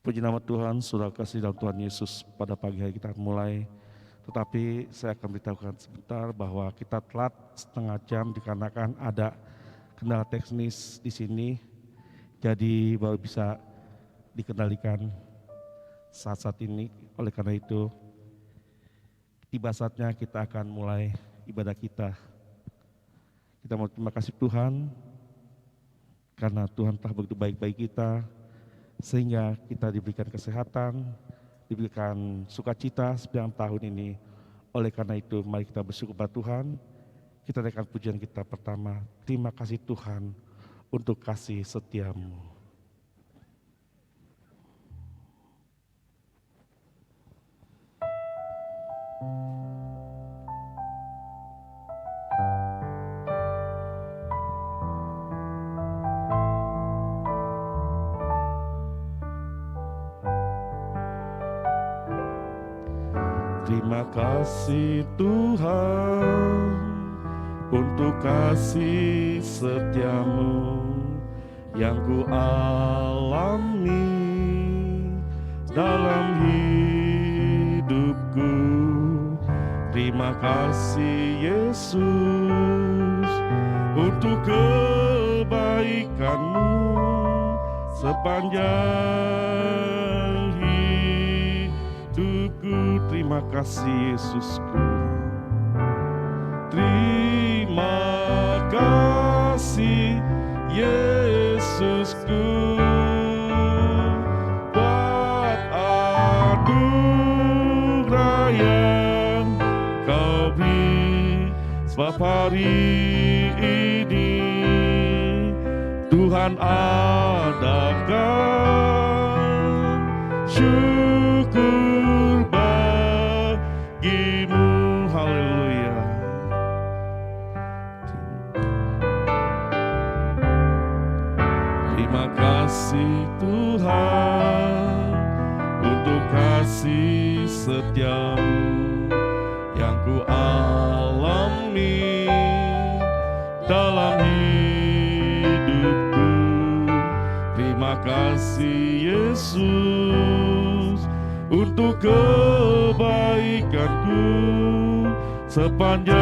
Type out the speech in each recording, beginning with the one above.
Puji nama Tuhan, saudara kasih dalam Tuhan Yesus, pada pagi hari kita akan mulai. Tetapi saya akan beritahukan sebentar bahwa kita telat setengah jam dikarenakan ada kendala teknis di sini. Jadi baru bisa dikendalikan saat-saat ini. Oleh karena itu, tiba saatnya kita akan mulai ibadah kita. Kita mau terima kasih Tuhan, karena Tuhan telah begitu baik bagi kita, sehingga kita diberikan kesehatan, diberikan sukacita sepanjang tahun ini. Oleh karena itu, mari kita bersyukur pada Tuhan. Kita naikkan pujian kita pertama. Terima kasih Tuhan untuk kasih setiamu. Terima kasih Tuhan untuk kasih setiamu yang ku alami dalam hidupku. Terima kasih Yesus untuk kebaikanmu sepanjang hidupku. Terima kasih Yesusku. Terima kasih Yesusku buat anugerah yang kau beri. Sebab hari ini Tuhan adakan syukur bagimu. Haleluya. Terima kasih Tuhan untuk kasih setiamu yang ku alami dalam hidupku. Terima kasih Yesus untuk kebaikanku sepanjang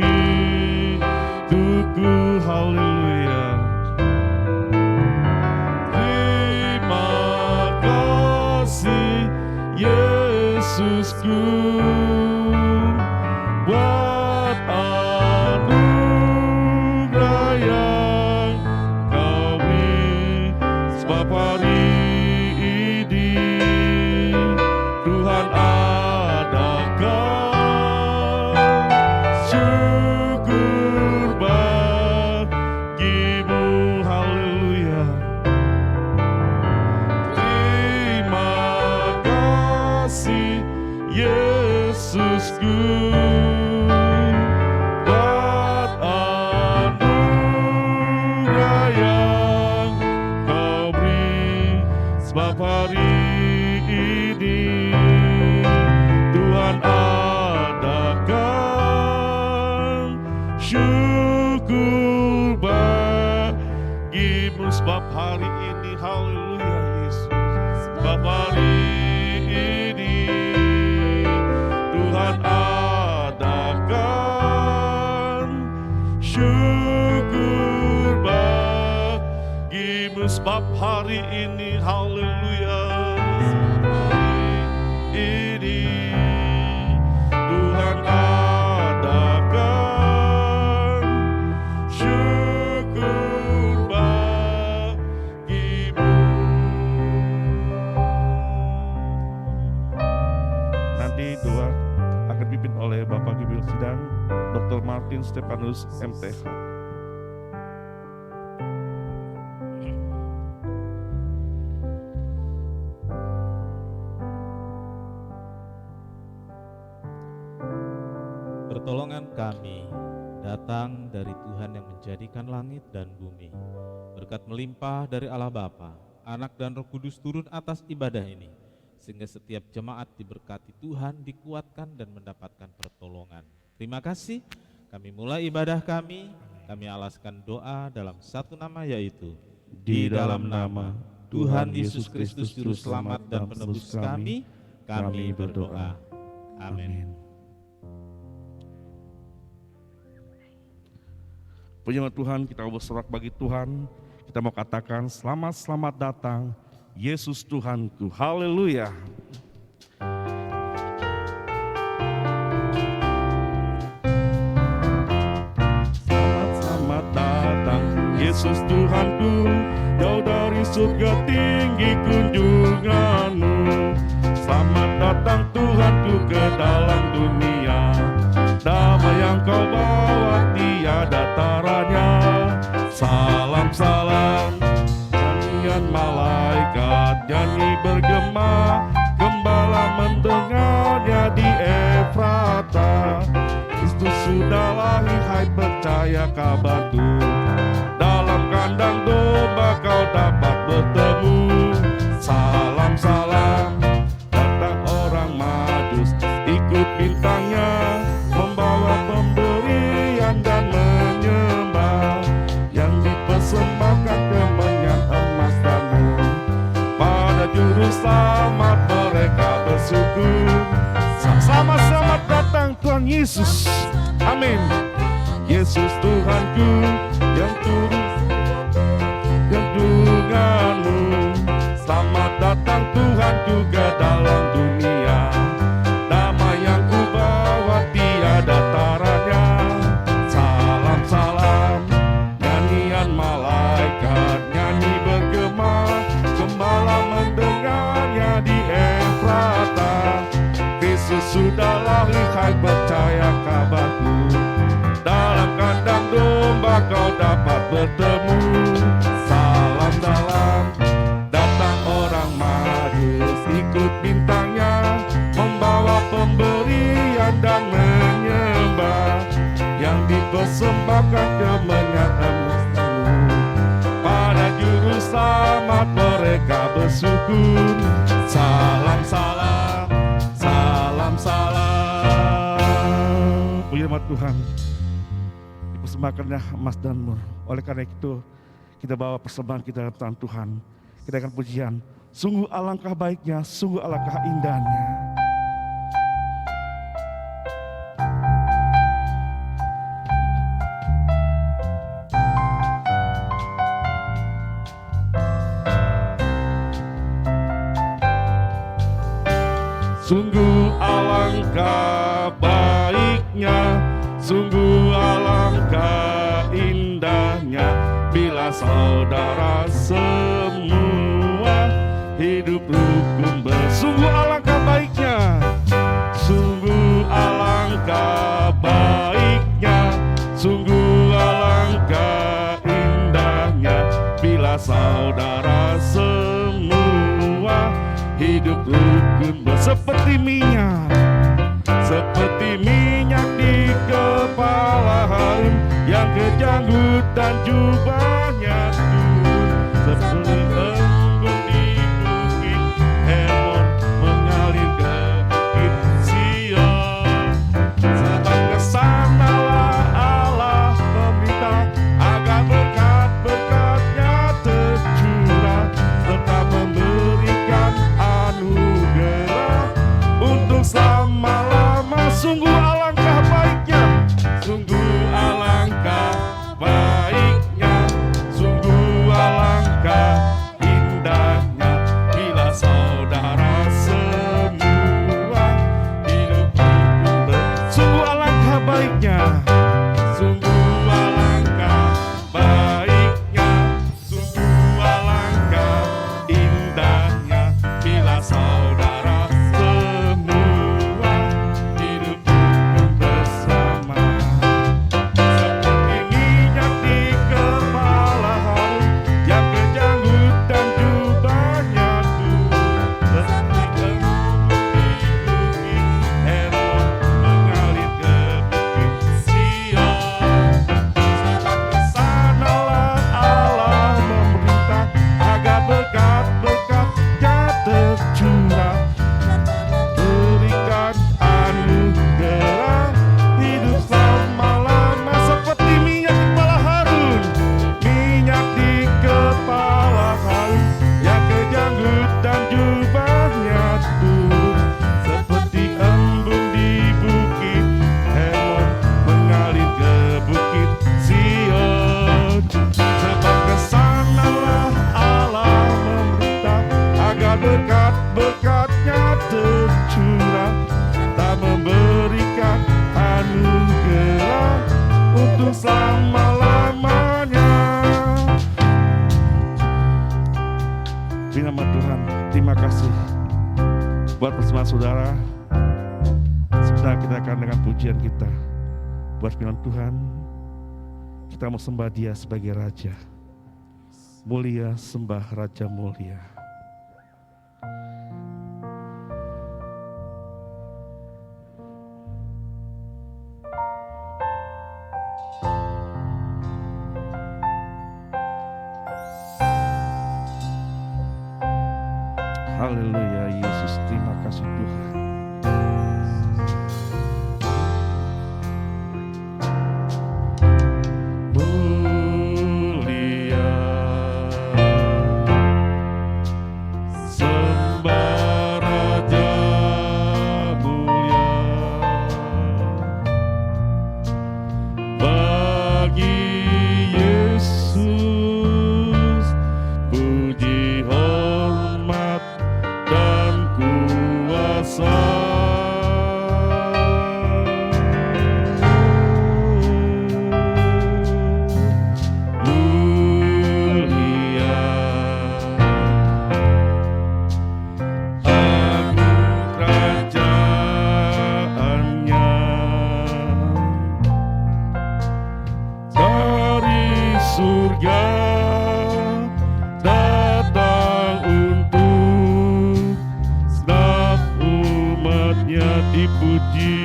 hidupku. Haleluya. Terima kasih Yesusku buat anugerah yang kau beri. Sebab hari ini Tuhan adakan syukur bagimu. Haleluya. Terima kasih Yesusku buat anugerah yang kau beri. Sebab hari ini Tuhan adakan syukur bagimu. Sebab hari ini, haleluya Yesus, sebab hari ini Tuhan adakan syukur bagimu. Sebab hari ini, haleluya, ini Tuhan adakan syukur bagimu. Nanti doa akan dipimpin oleh Bapak Gibil Sidang Dr. Martin Stefanus MTH. Pertolongan kami datang dari Tuhan yang menjadikan langit dan bumi. Berkat melimpah dari Allah Bapa, Anak dan Roh Kudus turun atas ibadah ini, sehingga setiap jemaat diberkati Tuhan, dikuatkan dan mendapatkan pertolongan. Terima kasih. Kami mulai ibadah kami alaskan doa dalam satu nama, yaitu Di dalam nama Tuhan Yesus Kristus Juru Selamat dan Penebus kami berdoa. Amin. Puji Tuhan, kita bersorak bagi Tuhan. Kita mau katakan selamat datang Yesus Tuhanku. Haleluya. Selamat datang Yesus Tuhanku, jauh dari surga tinggi kunjunganmu. Selamat datang Tuhanku ke dalam dunia, damai yang kau bawa tiada taranya. Salam-salam, nyanyian malaikat nyanyi bergema, gembala mendengarnya di Efrata. Kristus sudah lahir, hai percaya kabarku, dalam kandang domba kau dapat bertemu. Salam-salam, datang orang Majus, ikut bintangnya, membawa pemberian dan menyembah, yang dipersembahkan kemenyan emas dan murni. Pada juru selamat mereka bersyukur. Selamat datang Tuhan Yesus. Amin. Yesus Tuhanku yang turut junjunganmu. Selamat datang Tuhanku ke dalam dunia, damai yang ku bawa tiada taranya. Salam-salam, nyanyian malaikat nyanyi bergema, gembala mendengarnya di Efrata. Kristus sudah lahir, hai percaya kabarku, dalam kandang domba kau dapat bertemu. Salam-salam, datang orang Majus, ikut bintangnya, membawa pemberian dan menyembah, yang dipersembahkan kemenyan emas. Pada juru selamat mereka bersyukur. Salam-salam, salam-salam. Puji nama Tuhan. Dipersembahkannya emas dan mur. Oleh karena itu, kita bawa persembahan kita dalam tangan Tuhan. Kita akan pujian. Sungguh alangkah baiknya, sungguh alangkah indahnya. Sungguh alangkah baiknya, sungguh alangkah indahnya, bila saudara semua hidup rukun bersungguh alangkah baiknya, sungguh alangkah baiknya, sungguh alangkah indahnya, bila saudara semua hidup rukun seperti minyak di kepala Harun, yang kejanggut dan jubahnya turun, seperti embun di bukit Hermon, mengalir ke bukit Sion. Sebab kesanalah Allah meminta, agar berkat-berkatnya tercurah, serta memberikan anugerah untuk selama-lama. Sungguh alangkah baiknya, sungguh alangkah baiknya, sungguh saudara, sebentar kita akan dengan pujian kita buat firman Tuhan. Kita mau sembah Dia sebagai Raja. Mulia sembah Raja mulia. Haleluya Yesus, terima kasih Tuhan. Mulia sembah Raja mulia, bagi Yesus puji hormat dan kuasa. Mulia agung kerajaannya, dari surga datang untuk sedap umatnya dipuji.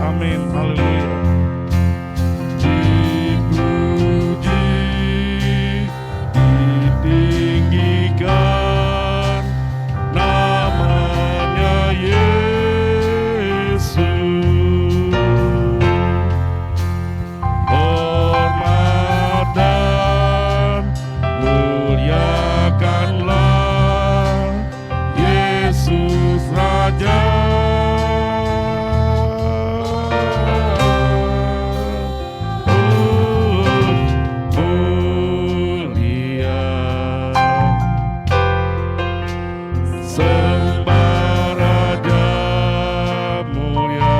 Amin, haleluya. Dipuji, ditinggikan namanya Yesus. Hormat dan muliakanlah Yesus Raja. Mulia sembah Raja mulia,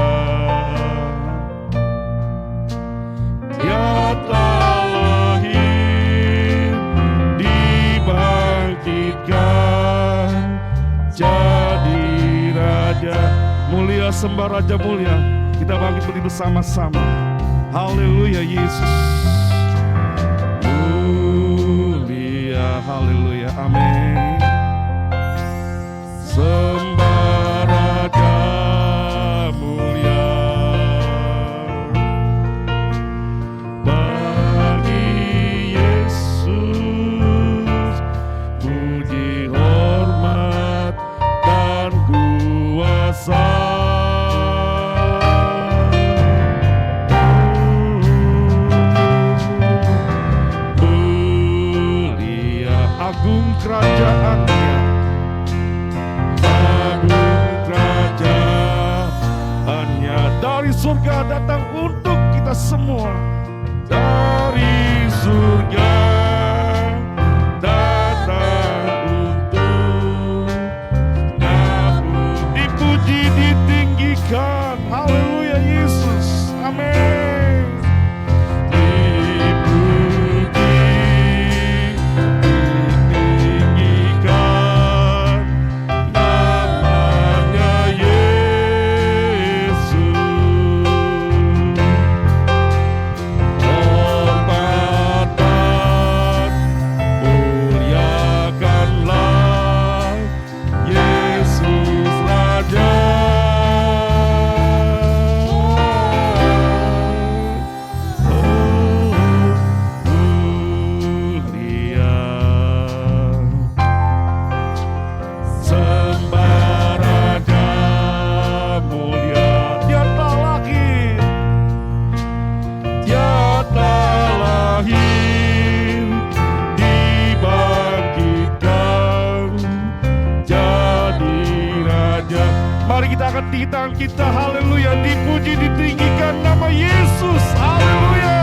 Dia telah lahir, dibangkitkan jadi Raja. Mulia sembah Raja mulia. Kita bangkit berdiri bersama-sama. Haleluya Yesus. Mulia, haleluya, amin. Sembah Raja mulia, bagi Yesus puji hormat dan kuasa. Mulia agung kerajaannya, agung kerajaannya, dari surga datang untuk kita semua. Dari surga datang untuk kamu, dipuji, ditinggikan. Haleluya Yesus, amin. Dipuji, ditinggikan namanya Yesus. Hormat dan muliakanlah Yesus Raja. Mulia sembah Raja mulia, Dia telah lahir, Dia telah lahir, dibangkitkan jadi Raja. Mari kita angkat tangan kita, haleluya, dipuji, ditinggikan nama Yesus, haleluya.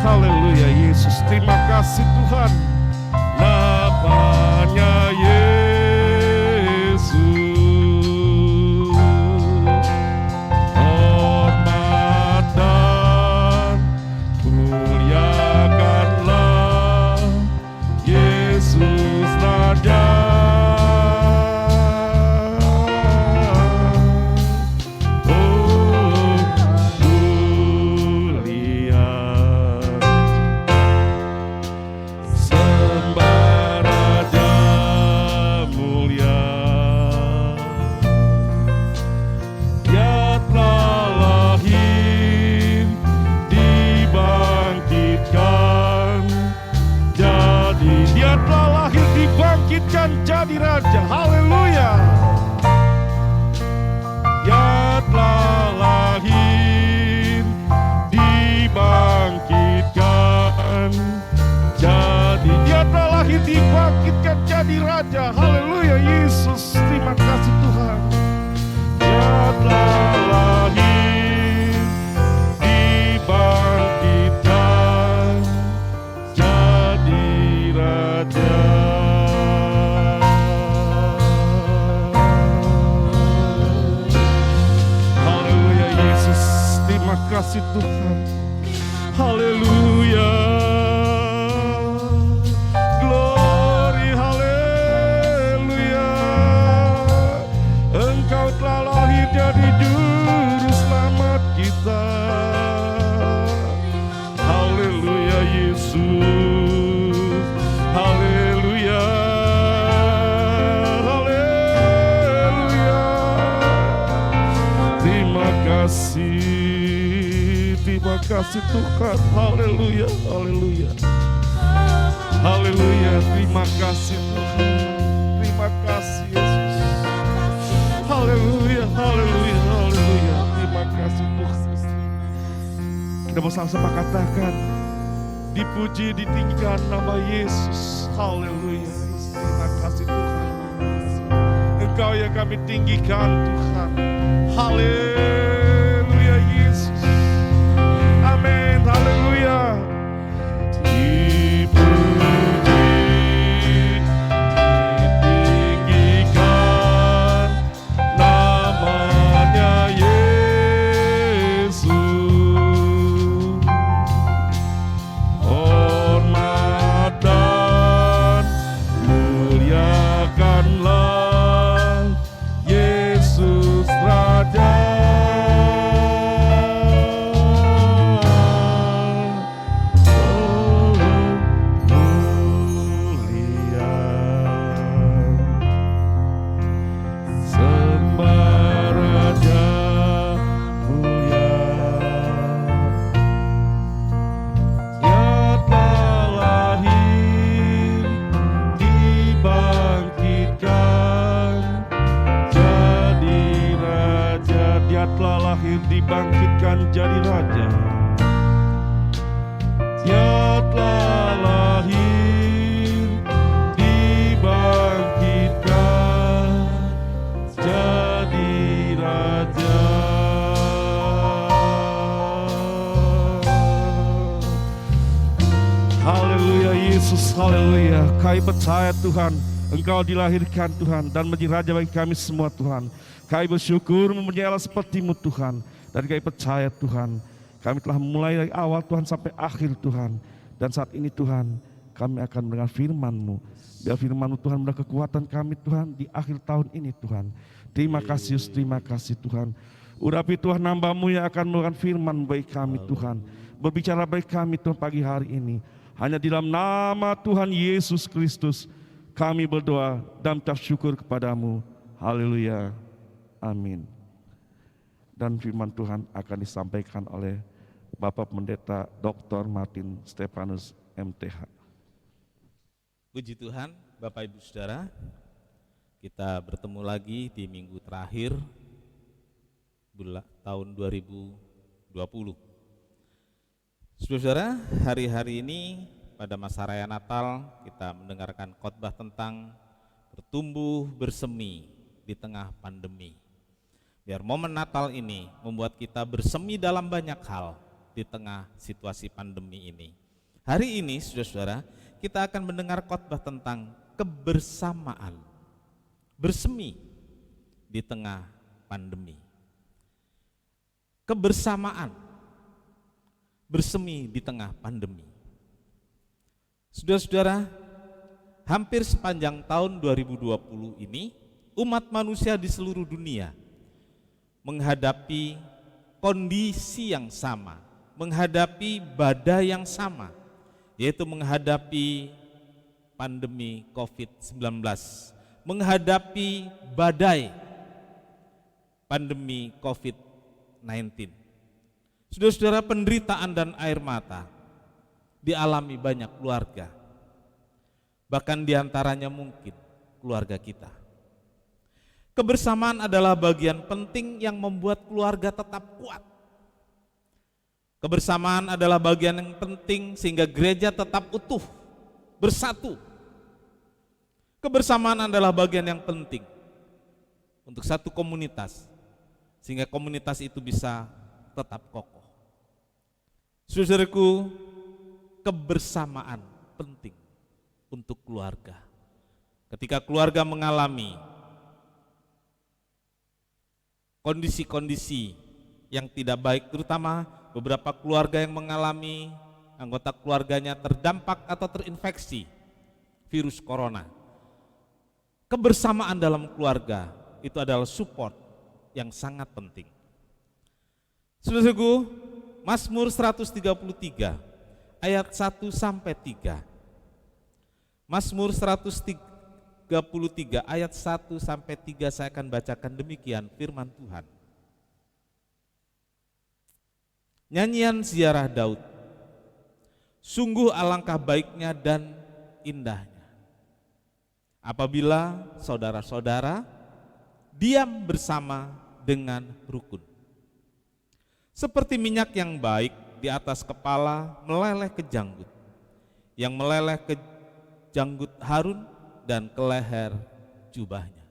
Haleluya Yesus, terima kasih Tuhan. Namanya Yesus. Hormat dan muliakanlah Yesus Raja. jadi raja. Haleluya. Dia telah lahir, dibangkitkan, dia telah lahir, dibangkitkan jadi raja. Haleluya Yesus, terima kasih Tuhan. Dia telah lahir, dibangkitkan, jadi raja. Haleluya Yesus, terima kasih Tuhan. Haleluya. Glory, haleluya. Engkau telah lahir jadi juru selamat kita. Haleluya Yesus. Haleluya. Haleluya. Terima kasih. Terima kasih Tuhan. Haleluya. Haleluya. Haleluya. Terima kasih Tuhan. Terima kasih Yesus. Haleluya. Haleluya. Haleluya. Terima kasih Tuhan. Kita bersama-sama katakan, dipuji, ditinggikan nama Yesus. Haleluya. Terima kasih Tuhan. Engkau yang kami tinggikan Tuhan. Haleluya Yesus. Amin. Haleluya. Dipuji, ditinggikan namanya Yesus. Hormat dan muliakanlah Yesus Raja. Dibangkitkan jadi raja. Dia telah lahir, dibangkitkan jadi raja. Haleluya Yesus, haleluya. Kami percaya Tuhan, Engkau dilahirkan Tuhan dan menjadi raja bagi kami semua Tuhan. Kami bersyukur mempunyai Allah seperti-Mu Tuhan. Dan kami percaya Tuhan, kami telah mulai dari awal Tuhan sampai akhir Tuhan. Dan saat ini Tuhan, kami akan mendengar firman-Mu. Biar firman-Mu Tuhan mendengar kekuatan kami Tuhan di akhir tahun ini Tuhan. Terima kasih Yesus, terima kasih Tuhan. Urapi Tuhan hamba-Mu yang akan memberikan firman bagi kami Tuhan. Berbicara bagi kami Tuhan pagi hari ini. Hanya di dalam nama Tuhan Yesus Kristus kami berdoa dan mengucap syukur kepadamu. Haleluya. Amin. Dan firman Tuhan akan disampaikan oleh Bapak Pendeta Dr. Martin Stefanus MTH. Puji Tuhan, Bapak Ibu Saudara, kita bertemu lagi di minggu terakhir tahun 2020. Saudara, hari-hari ini pada masa raya Natal kita mendengarkan khotbah tentang bertumbuh bersemi di tengah pandemi. Biar momen Natal ini membuat kita bersemi dalam banyak hal di tengah situasi pandemi ini. Hari ini, saudara-saudara, kita akan mendengar khotbah tentang kebersamaan, bersemi di tengah pandemi. Kebersamaan, bersemi di tengah pandemi. Saudara-saudara, hampir sepanjang tahun 2020 ini, umat manusia di seluruh dunia menghadapi kondisi yang sama, menghadapi badai yang sama, yaitu menghadapi pandemi COVID-19, menghadapi badai pandemi COVID-19. Saudara-saudara, penderitaan dan air mata dialami banyak keluarga, bahkan diantaranya mungkin keluarga kita. Kebersamaan adalah bagian penting yang membuat keluarga tetap kuat. Kebersamaan adalah bagian yang penting sehingga gereja tetap utuh, bersatu. Kebersamaan adalah bagian yang penting untuk satu komunitas, sehingga komunitas itu bisa tetap kokoh. Saudaraku, kebersamaan penting untuk keluarga. Ketika keluarga mengalami kondisi-kondisi yang tidak baik, terutama beberapa keluarga yang mengalami anggota keluarganya terdampak atau terinfeksi virus corona. Kebersamaan dalam keluarga itu adalah support yang sangat penting. Saudaraku, Mazmur 133 ayat 1 sampai 3. Mazmur 133 ayat 1 sampai 3 saya akan bacakan demikian firman Tuhan. Nyanyian ziarah Daud. Sungguh alangkah baiknya dan indahnya apabila saudara-saudara diam bersama dengan rukun. Seperti minyak yang baik di atas kepala meleleh ke janggut, yang meleleh ke janggut Harun dan ke leher jubahnya.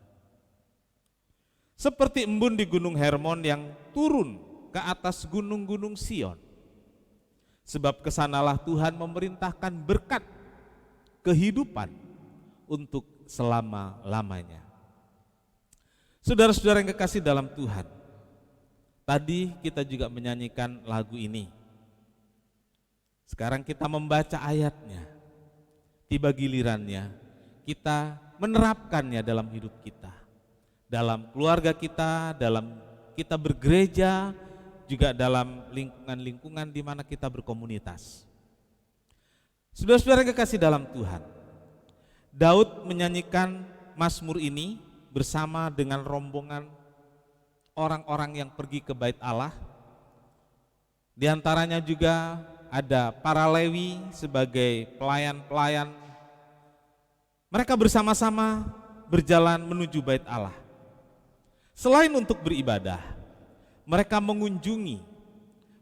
Seperti embun di gunung Hermon yang turun ke atas gunung-gunung Sion. Sebab kesanalah Tuhan memerintahkan berkat kehidupan untuk selama-lamanya. Saudara-saudara yang kekasih dalam Tuhan, tadi kita juga menyanyikan lagu ini. Sekarang kita membaca ayatnya. Tiba gilirannya kita menerapkannya dalam hidup kita, dalam keluarga kita, dalam kita bergereja, juga dalam lingkungan-lingkungan di mana kita berkomunitas. Saudara-saudara yang kekasih dalam Tuhan, Daud menyanyikan Mazmur ini bersama dengan rombongan orang-orang yang pergi ke Bait Allah. Di antaranya juga ada para Lewi sebagai pelayan-pelayan. Mereka bersama-sama berjalan menuju Bait Allah. Selain untuk beribadah, mereka mengunjungi,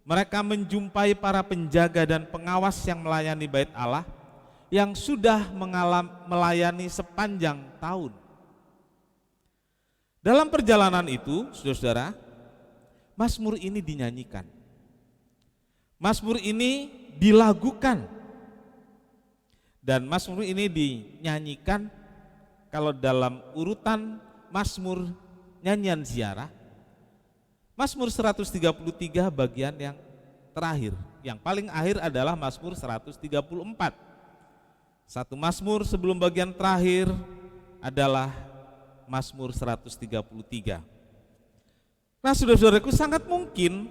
mereka menjumpai para penjaga dan pengawas yang melayani Bait Allah yang sudah melayani sepanjang tahun. Dalam perjalanan itu, saudara-saudara, Mazmur ini dinyanyikan. Mazmur ini dilagukan. Dan Mazmur ini dinyanyikan kalau dalam urutan Mazmur nyanyian ziarah, Mazmur 133 bagian yang terakhir. Yang paling akhir adalah Mazmur 134. Satu Mazmur sebelum bagian terakhir adalah Mazmur 133. Nah, saudara-saudaraku, sangat mungkin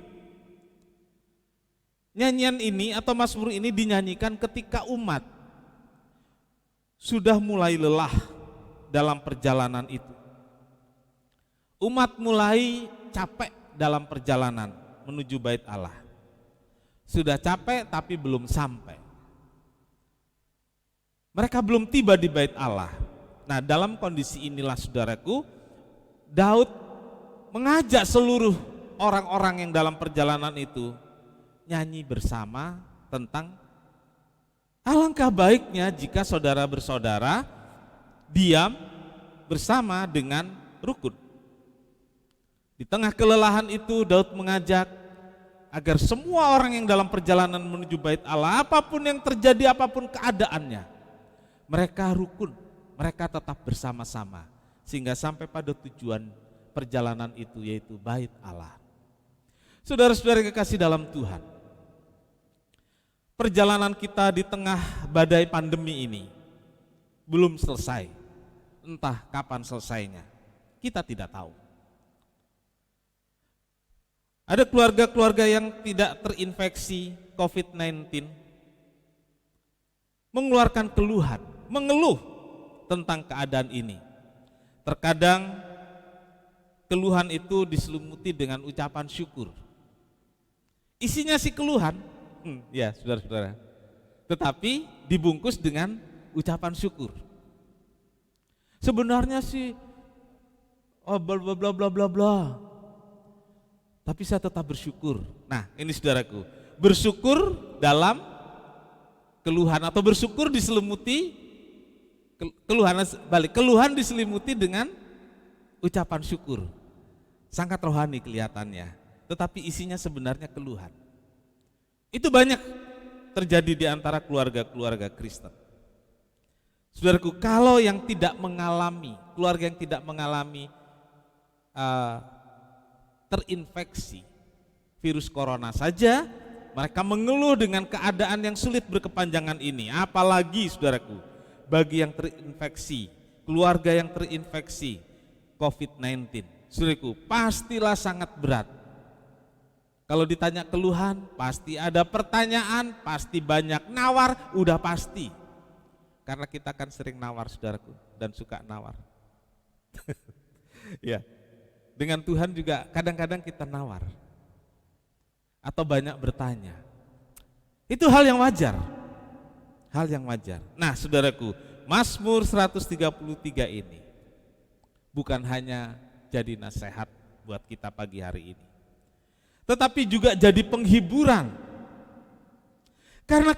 nyanyian ini atau Mazmur ini dinyanyikan ketika umat sudah mulai lelah dalam perjalanan itu. Umat mulai capek dalam perjalanan menuju Bait Allah. Sudah capek tapi belum sampai. Mereka belum tiba di Bait Allah. Nah, dalam kondisi inilah saudaraku, Daud mengajak seluruh orang-orang yang dalam perjalanan itu nyanyi bersama tentang alangkah baiknya jika saudara bersaudara diam bersama dengan rukun. Di tengah kelelahan itu Daud mengajak agar semua orang yang dalam perjalanan menuju Bait Allah, apapun yang terjadi, apapun keadaannya, mereka rukun, mereka tetap bersama-sama sehingga sampai pada tujuan perjalanan itu, yaitu Bait Allah. Saudara-saudara yang kekasih dalam Tuhan, perjalanan kita di tengah badai pandemi ini belum selesai. Entah kapan selesainya, kita tidak tahu. Ada keluarga-keluarga yang tidak terinfeksi COVID-19 mengeluarkan keluhan, mengeluh tentang keadaan ini. Terkadang keluhan itu diselimuti dengan ucapan syukur. Isinya sih keluhan, ya saudara-saudara, tetapi dibungkus dengan ucapan syukur. Sebenarnya sih bla bla bla bla bla bla. Tapi saya tetap bersyukur. Nah, ini saudaraku, bersyukur dalam keluhan atau bersyukur diselimuti keluhan diselimuti dengan ucapan syukur. Sangat rohani kelihatannya, tetapi isinya sebenarnya keluhan. Itu banyak terjadi di antara keluarga-keluarga Kristen. Saudaraku, kalau yang tidak mengalami, keluarga yang tidak mengalami terinfeksi virus corona saja, mereka mengeluh dengan keadaan yang sulit berkepanjangan ini. Apalagi saudaraku, bagi yang terinfeksi, keluarga yang terinfeksi COVID-19, saudaraku, pastilah sangat berat. Kalau ditanya keluhan, pasti ada pertanyaan, pasti banyak, nawar, udah pasti. Karena kita kan sering nawar saudaraku, dan suka nawar. Ya, dengan Tuhan juga kadang-kadang kita nawar. Atau banyak bertanya. Itu hal yang wajar. Hal yang wajar. Nah saudaraku, Mazmur 133 ini bukan hanya jadi nasihat buat kita pagi hari ini, tetapi juga jadi penghiburan. Karena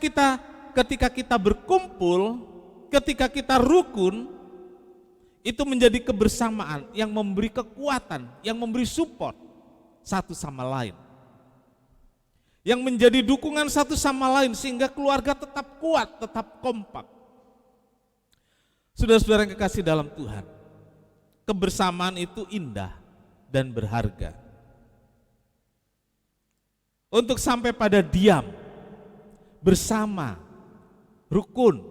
ketika kita berkumpul, ketika kita rukun, itu menjadi kebersamaan yang memberi kekuatan, yang memberi support satu sama lain, yang menjadi dukungan satu sama lain sehingga keluarga tetap kuat, tetap kompak. Saudara-saudara yang kekasih dalam Tuhan, kebersamaan itu indah dan berharga. Untuk sampai pada diam, bersama, rukun.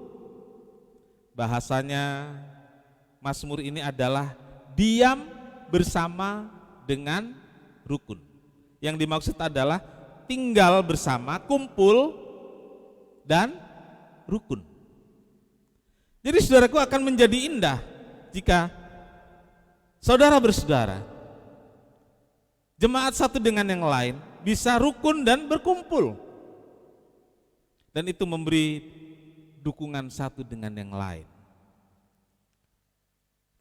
Bahasanya Mazmur ini adalah diam bersama dengan rukun. Yang dimaksud adalah tinggal bersama, kumpul, dan rukun. Jadi saudaraku, akan menjadi indah jika saudara bersaudara, jemaat satu dengan yang lain, bisa rukun dan berkumpul. Dan itu memberi dukungan satu dengan yang lain.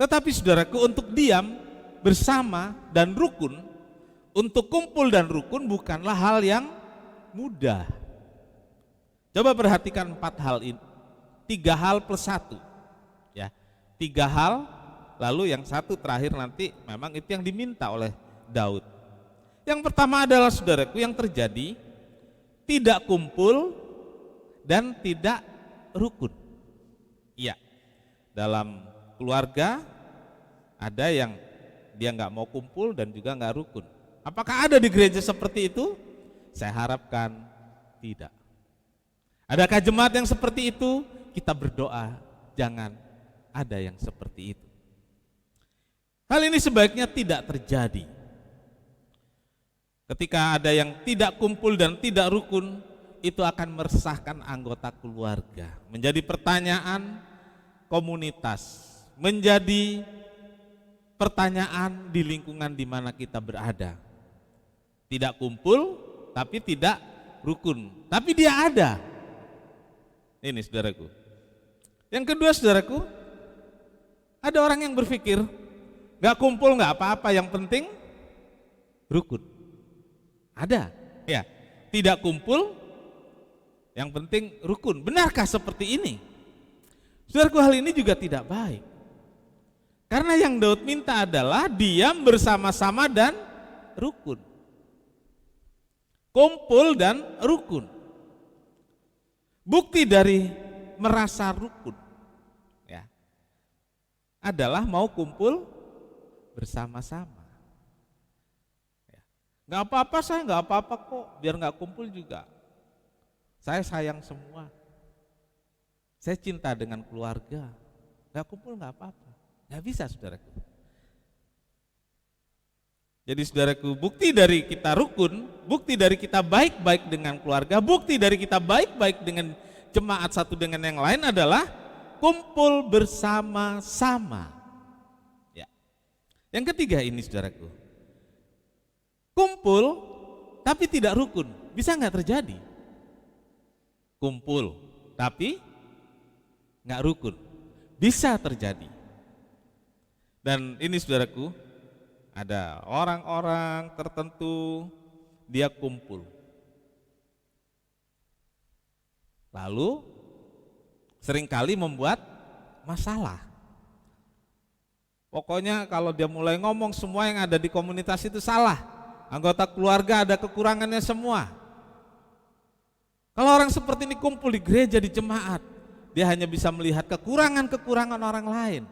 Tetapi saudaraku, untuk diam bersama dan rukun, untuk kumpul dan rukun bukanlah hal yang mudah. Coba perhatikan 4 hal ini, 3 hal plus 1, ya, 3 hal, lalu yang 1 terakhir nanti memang itu yang diminta oleh Daud. Yang pertama adalah saudaraku, yang terjadi tidak kumpul dan tidak rukun. Iya, dalam keluarga ada yang dia nggak mau kumpul dan juga nggak rukun. Apakah ada di gereja seperti itu? Saya harapkan tidak. Adakah jemaat yang seperti itu? Kita berdoa jangan ada yang seperti itu. Hal ini sebaiknya tidak terjadi. Ketika ada yang tidak kumpul dan tidak rukun, itu akan meresahkan anggota keluarga. Menjadi pertanyaan komunitas, menjadi pertanyaan di lingkungan di mana kita berada. Tidak kumpul, tapi tidak rukun, tapi dia ada. Ini saudaraku. Yang kedua saudaraku, ada orang yang berpikir, gak kumpul gak apa-apa, yang penting rukun. Ada, ya. Tidak kumpul, yang penting rukun. Benarkah seperti ini? Saudaraku, hal ini juga tidak baik. Karena yang Daud minta adalah diam bersama-sama dan rukun. Kumpul dan rukun. Bukti dari merasa rukun, ya, adalah mau kumpul bersama-sama. Ya. Gak apa-apa, saya gak apa-apa kok, biar gak kumpul juga. Saya sayang semua. Saya cinta dengan keluarga. Gak kumpul gak apa-apa. Gak bisa saudaraku. Jadi saudaraku, bukti dari kita rukun, bukti dari kita baik-baik dengan keluarga, bukti dari kita baik-baik dengan jemaat satu dengan yang lain adalah kumpul bersama-sama. Ya. Yang ketiga ini saudaraku, kumpul tapi tidak rukun, bisa nggak terjadi? Kumpul tapi nggak rukun, bisa terjadi. Dan ini saudaraku, ada orang-orang tertentu dia kumpul. Lalu seringkali membuat masalah. Pokoknya kalau dia mulai ngomong, semua yang ada di komunitas itu salah. Anggota keluarga ada kekurangannya semua. Kalau orang seperti ini kumpul di gereja, di jemaat, dia hanya bisa melihat kekurangan-kekurangan orang lain.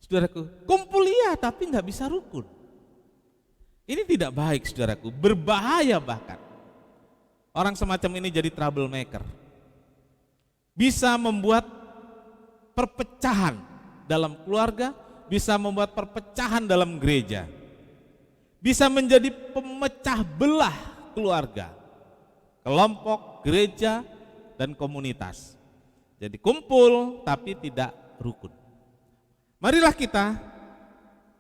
Saudaraku, kumpul iya tapi nggak bisa rukun. Ini tidak baik saudaraku, berbahaya bahkan. Orang semacam ini jadi troublemaker. Bisa membuat perpecahan dalam keluarga, bisa membuat perpecahan dalam gereja. Bisa menjadi pemecah belah keluarga, kelompok, gereja, dan komunitas. Jadi kumpul tapi tidak rukun. Marilah kita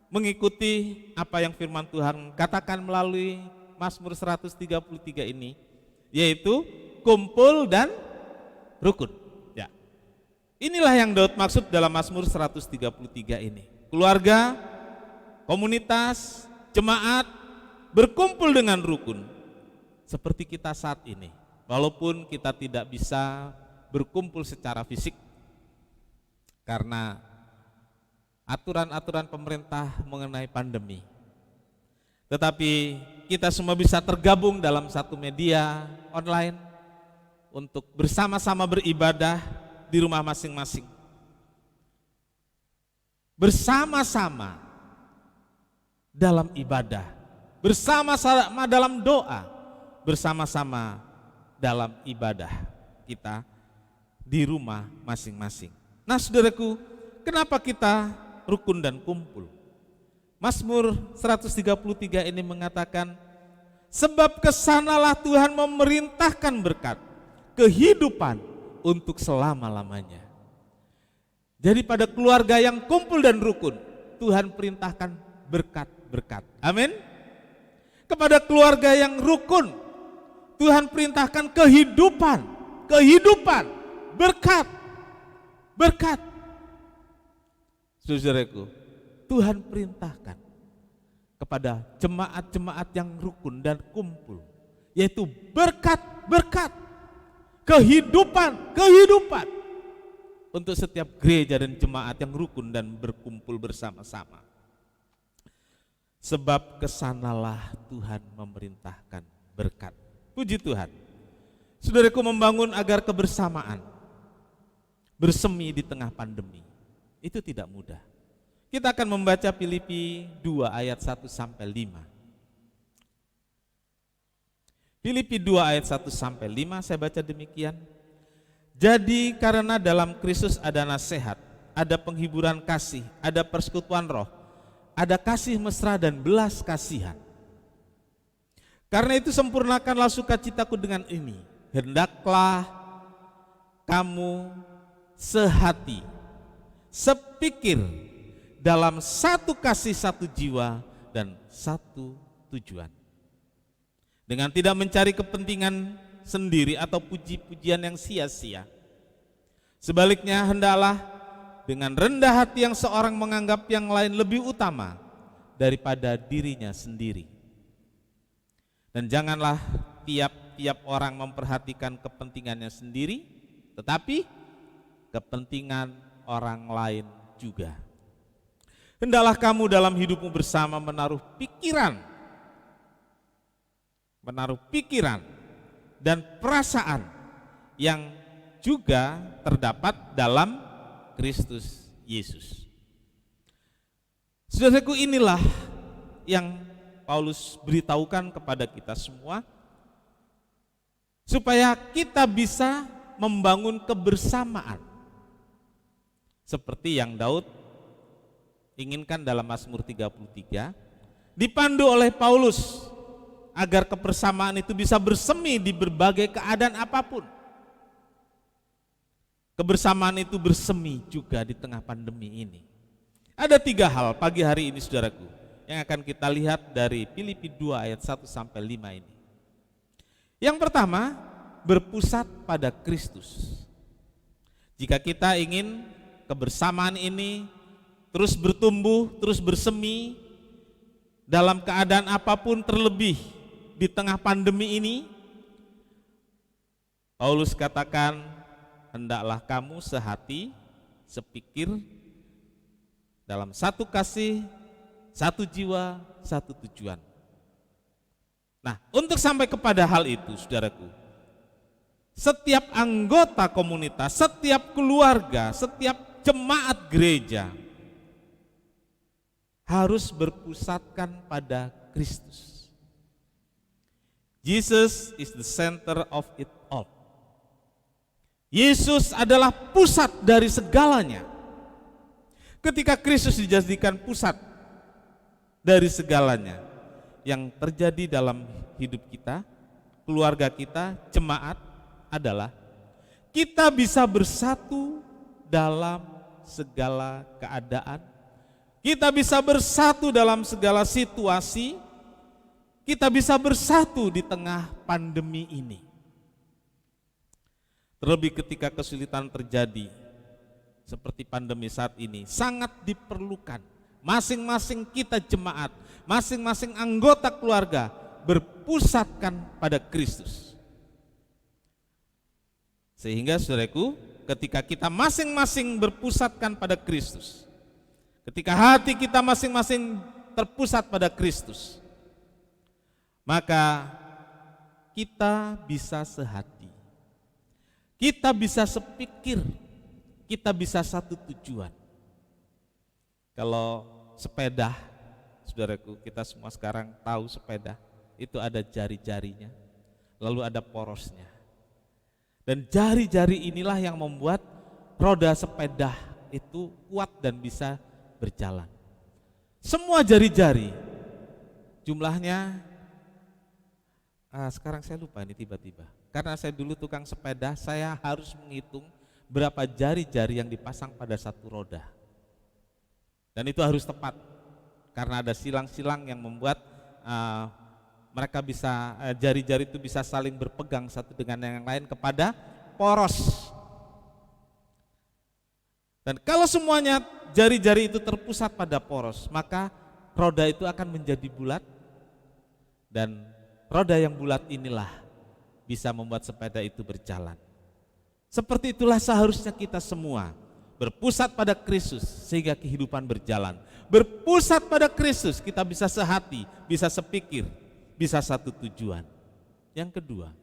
mengikuti apa yang firman Tuhan katakan melalui Mazmur 133 ini, yaitu kumpul dan rukun. Ya. Inilah yang Daud maksud dalam Mazmur 133 ini. Keluarga, komunitas, jemaat berkumpul dengan rukun seperti kita saat ini. Walaupun kita tidak bisa berkumpul secara fisik karena aturan-aturan pemerintah mengenai pandemi. Tetapi kita semua bisa tergabung dalam satu media online untuk bersama-sama beribadah di rumah masing-masing. Bersama-sama dalam ibadah, bersama-sama dalam doa, bersama-sama dalam ibadah kita di rumah masing-masing. Nah saudaraku, kenapa kita rukun dan kumpul? Mazmur 133 ini mengatakan, sebab kesanalah Tuhan memerintahkan berkat, kehidupan untuk selama-lamanya. Jadi pada keluarga yang kumpul dan rukun, Tuhan perintahkan berkat-berkat. Amin. Kepada keluarga yang rukun, Tuhan perintahkan kehidupan, berkat. Saudaraku, Tuhan perintahkan kepada jemaat-jemaat yang rukun dan kumpul, yaitu berkat, kehidupan untuk setiap gereja dan jemaat yang rukun dan berkumpul bersama-sama. Sebab kesanalah Tuhan memerintahkan berkat. Puji Tuhan. Saudaraku, membangun agar kebersamaan bersemi di tengah pandemi itu tidak mudah. Kita akan membaca Filipi 2 ayat 1 sampai 5. Filipi 2 ayat 1 sampai 5 saya baca demikian. Jadi karena dalam Kristus ada nasihat, ada penghiburan kasih, ada persekutuan roh, ada kasih mesra dan belas kasihan. Karena itu sempurnakanlah sukacitaku dengan ini. Hendaklah kamu sehati, sepikir, dalam satu kasih, satu jiwa, dan satu tujuan. Dengan tidak mencari kepentingan sendiri atau puji-pujian yang sia-sia. Sebaliknya hendaklah dengan rendah hati yang seorang menganggap yang lain lebih utama daripada dirinya sendiri. Dan janganlah tiap-tiap orang memperhatikan kepentingannya sendiri, tetapi kepentingan orang lain juga. Hendaklah kamu dalam hidupmu bersama menaruh pikiran dan perasaan yang juga terdapat dalam Kristus Yesus. Saudaraku, inilah yang Paulus beritahukan kepada kita semua supaya kita bisa membangun kebersamaan seperti yang Daud inginkan dalam Mazmur 33, dipandu oleh Paulus agar kebersamaan itu bisa bersemi di berbagai keadaan apapun. Kebersamaan itu bersemi juga di tengah pandemi ini. Ada 3 hal pagi hari ini saudaraku yang akan kita lihat dari Filipi 2 ayat 1 sampai 5 ini. Yang pertama, berpusat pada Kristus. Jika kita ingin kebersamaan ini terus bertumbuh, terus bersemi dalam keadaan apapun, terlebih di tengah pandemi ini. Paulus katakan, hendaklah kamu sehati, sepikir, dalam satu kasih, satu jiwa, satu tujuan. Nah, untuk sampai kepada hal itu, saudaraku, setiap anggota komunitas, setiap keluarga, setiap jemaat gereja harus berpusatkan pada Kristus. Jesus is the center of it all. Yesus adalah pusat dari segalanya. Ketika Kristus dijadikan pusat dari segalanya yang terjadi dalam hidup kita, keluarga kita, jemaat, adalah kita bisa bersatu dalam segala keadaan, kita bisa bersatu dalam segala situasi, kita bisa bersatu di tengah pandemi ini. Terlebih ketika kesulitan terjadi seperti pandemi saat ini, sangat diperlukan masing-masing kita jemaat, masing-masing anggota keluarga berpusatkan pada Kristus. Sehingga saudaraku, ketika kita masing-masing berpusatkan pada Kristus, ketika hati kita masing-masing terpusat pada Kristus, maka kita bisa sehati, kita bisa sepikir, kita bisa satu tujuan. Kalau sepeda, saudaraku, kita semua sekarang tahu sepeda itu ada jari-jarinya, lalu ada porosnya. Dan jari-jari inilah yang membuat roda sepeda itu kuat dan bisa berjalan. Semua jari-jari, jumlahnya sekarang saya lupa ini tiba-tiba. Karena saya dulu tukang sepeda, saya harus menghitung berapa jari-jari yang dipasang pada satu roda. Dan itu harus tepat, karena ada silang-silang yang membuat mereka bisa, jari-jari itu bisa saling berpegang satu dengan yang lain kepada poros. Dan kalau semuanya jari-jari itu terpusat pada poros, maka roda itu akan menjadi bulat, dan roda yang bulat inilah bisa membuat sepeda itu berjalan. Seperti itulah seharusnya kita semua berpusat pada Kristus sehingga kehidupan berjalan. Berpusat pada Kristus kita bisa sehati, bisa sepikir, bisa satu tujuan. Yang kedua,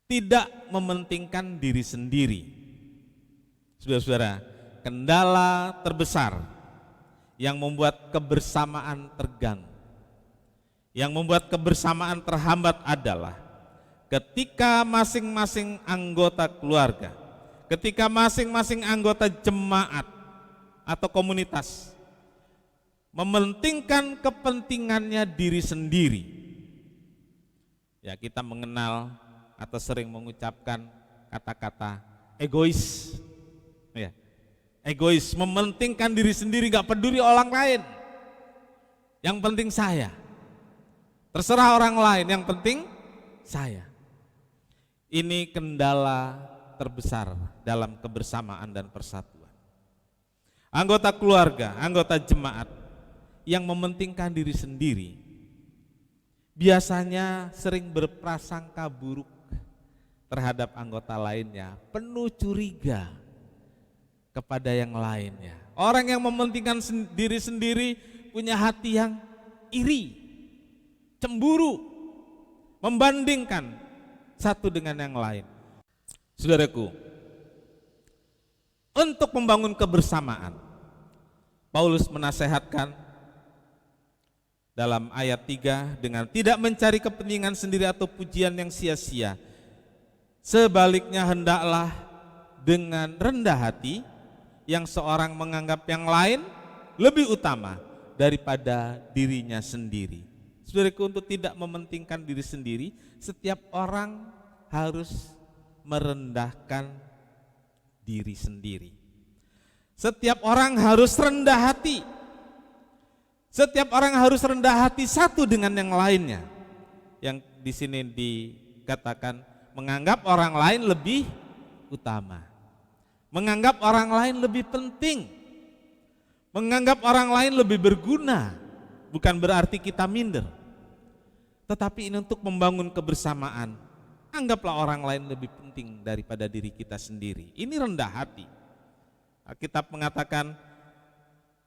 tidak mementingkan diri sendiri. Saudara-saudara, kendala terbesar yang membuat kebersamaan terganggu, yang membuat kebersamaan terhambat adalah ketika masing-masing anggota keluarga, ketika masing-masing anggota jemaat atau komunitas mementingkan kepentingannya diri sendiri. Ya, kita mengenal atau sering mengucapkan kata-kata egois. Ya, egois, mementingkan diri sendiri, gak peduli orang lain. Yang penting saya. Terserah orang lain, yang penting saya. Ini kendala terbesar dalam kebersamaan dan persatuan. Anggota keluarga, anggota jemaat yang mementingkan diri sendiri biasanya sering berprasangka buruk terhadap anggota lainnya, penuh curiga kepada yang lainnya. Orang yang mementingkan diri sendiri punya hati yang iri, cemburu, membandingkan satu dengan yang lain. Saudaraku, untuk membangun kebersamaan, Paulus menasehatkan dalam ayat 3 dengan tidak mencari kepentingan sendiri atau pujian yang sia-sia. Sebaliknya hendaklah dengan rendah hati yang seorang menganggap yang lain lebih utama daripada dirinya sendiri. Saudaraku, untuk tidak mementingkan diri sendiri, setiap orang harus merendahkan diri sendiri. Setiap orang harus rendah hati. Setiap orang harus rendah hati satu dengan yang lainnya. Yang di sini dikatakan menganggap orang lain lebih utama. Menganggap orang lain lebih penting Menganggap orang lain lebih berguna bukan berarti kita minder, tetapi ini untuk membangun kebersamaan. Anggaplah orang lain lebih penting daripada diri kita sendiri. Ini rendah hati. Alkitab mengatakan